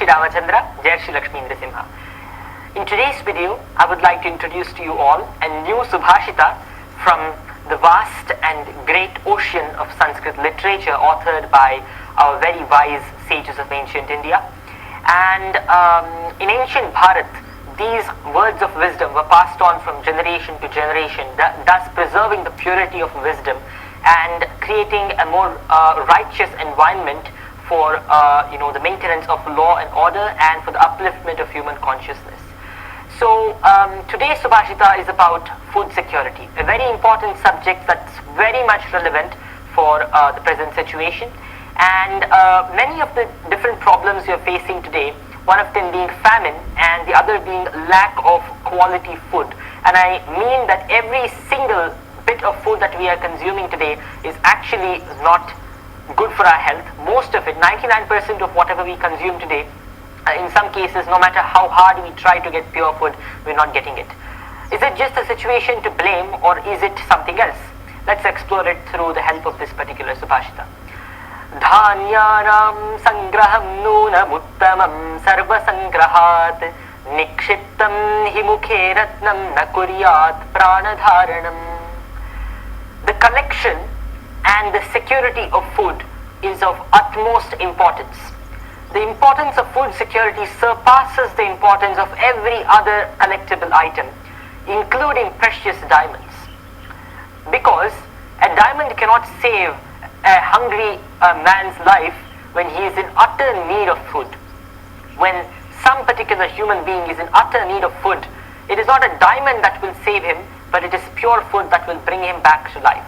Shri Ramachandra, Jai Shri Lakshmi Nrsimha. In today's video, I would like to introduce to you all a new Subhasita from the vast and great ocean of Sanskrit literature authored by our very wise sages of ancient India. And in ancient Bharat, these words of wisdom were passed on from generation to generation, thus preserving the purity of wisdom and creating a more righteous environment for the maintenance of law and order and for the upliftment of human consciousness. So today's Subhashita is about food security, a very important subject that's very much relevant for the present situation. And many of the different problems we are facing today, one of them being famine and the other being lack of quality food. And I mean that every single bit of food that we are consuming today is actually not good for our health. Most of it, 99% of whatever we consume today, in some cases, no matter how hard we try to get pure food, we're not getting it. Is it just a situation to blame, or is it something else? Let's explore it through the help of this particular Subhashita. Dhanyanam sangraham nunam uttamam sarva sangrahat nikshiptam hi mukhe ratnam na kuryat pranadharanam. The collection and the security of food is of utmost importance. The importance of food security surpasses the importance of every other collectible item, including precious diamonds. Because a diamond cannot save a hungry man's life when he is in utter need of food. When some particular human being is in utter need of food, it is not a diamond that will save him, but it is pure food that will bring him back to life.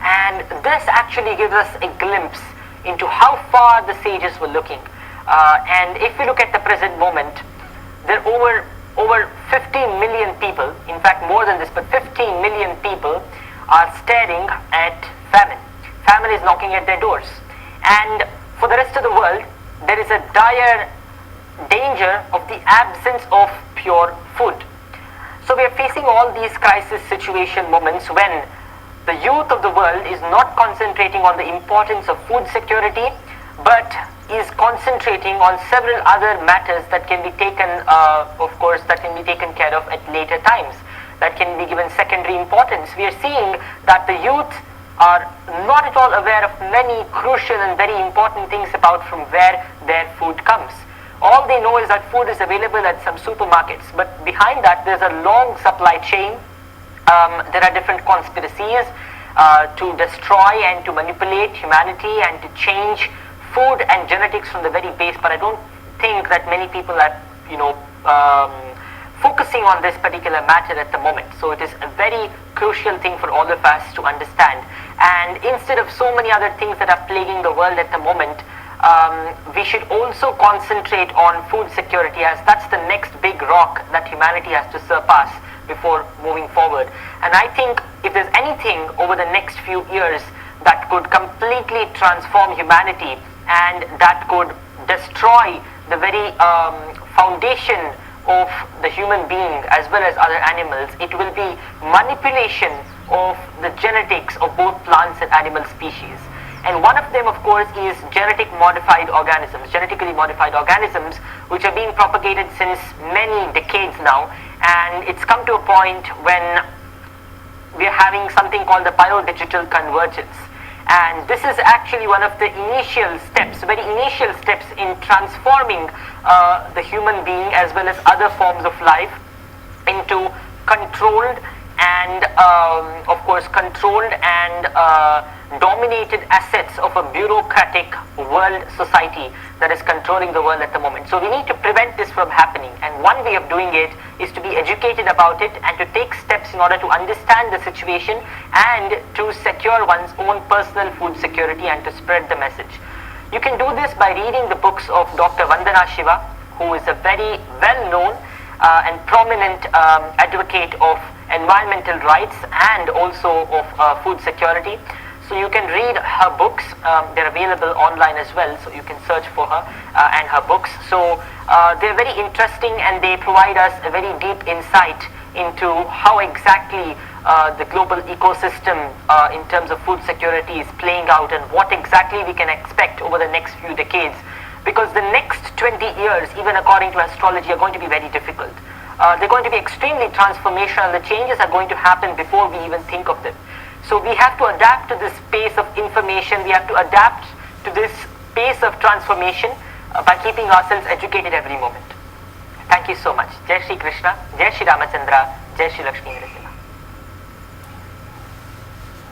And this actually gives us a glimpse into how far the sages were looking. And if we look at the present moment, there are over 15 million people, in fact more than this, but 15 million people are staring at famine. Famine is knocking at their doors. And for the rest of the world, there is a dire danger of the absence of pure food. So we are facing all these crisis situation moments when the youth of the world is not concentrating on the importance of food security, but is concentrating on several other matters that can be taken, that can be taken care of at later times, that can be given secondary importance. We are seeing that the youth are not at all aware of many crucial and very important things about from where their food comes. All they know is that food is available at some supermarkets, but behind that there's a long supply chain. There are different conspiracies to destroy and to manipulate humanity and to change food and genetics from the very base, but I don't think that many people are focusing on this particular matter at the moment. So it is a very crucial thing for all of us to understand. And instead of so many other things that are plaguing the world at the moment, we should also concentrate on food security, as that's the next big rock that humanity has to surpass before moving forward. And I think if there's anything over the next few years that could completely transform humanity and that could destroy the very foundation of the human being as well as other animals, it will be manipulation of the genetics of both plants and animal species. And one of them, of course, is genetically modified organisms, which are being propagated since many decades now. And it's come to a point when we are having something called the biodigital convergence. And this is actually one of the initial steps, very initial steps in transforming the human being as well as other forms of life into controlled and dominated assets of a bureaucratic world society that is controlling the world at the moment. So we need to prevent this from happening, and one way of doing it is to be educated about it and to take steps in order to understand the situation and to secure one's own personal food security and to spread the message. You can do this by reading the books of Dr. Vandana Shiva, who is a very well-known and prominent advocate of environmental rights and also of food security. So you can read her books. They're available online as well, so you can search for her and her books. So they're very interesting and they provide us a very deep insight into how exactly the global ecosystem in terms of food security is playing out and what exactly we can expect over the next few decades because the next 20 years, even according to astrology, are going to be very difficult. They're going to be extremely transformational. The changes are going to happen before we even think of them. So we have to adapt to this pace of information. We have to adapt to this pace of transformation by keeping ourselves educated every moment. Thank you so much. Jai Shri Krishna, Jai Shri Ramachandra, Jai Shri Lakshmi Narasimha.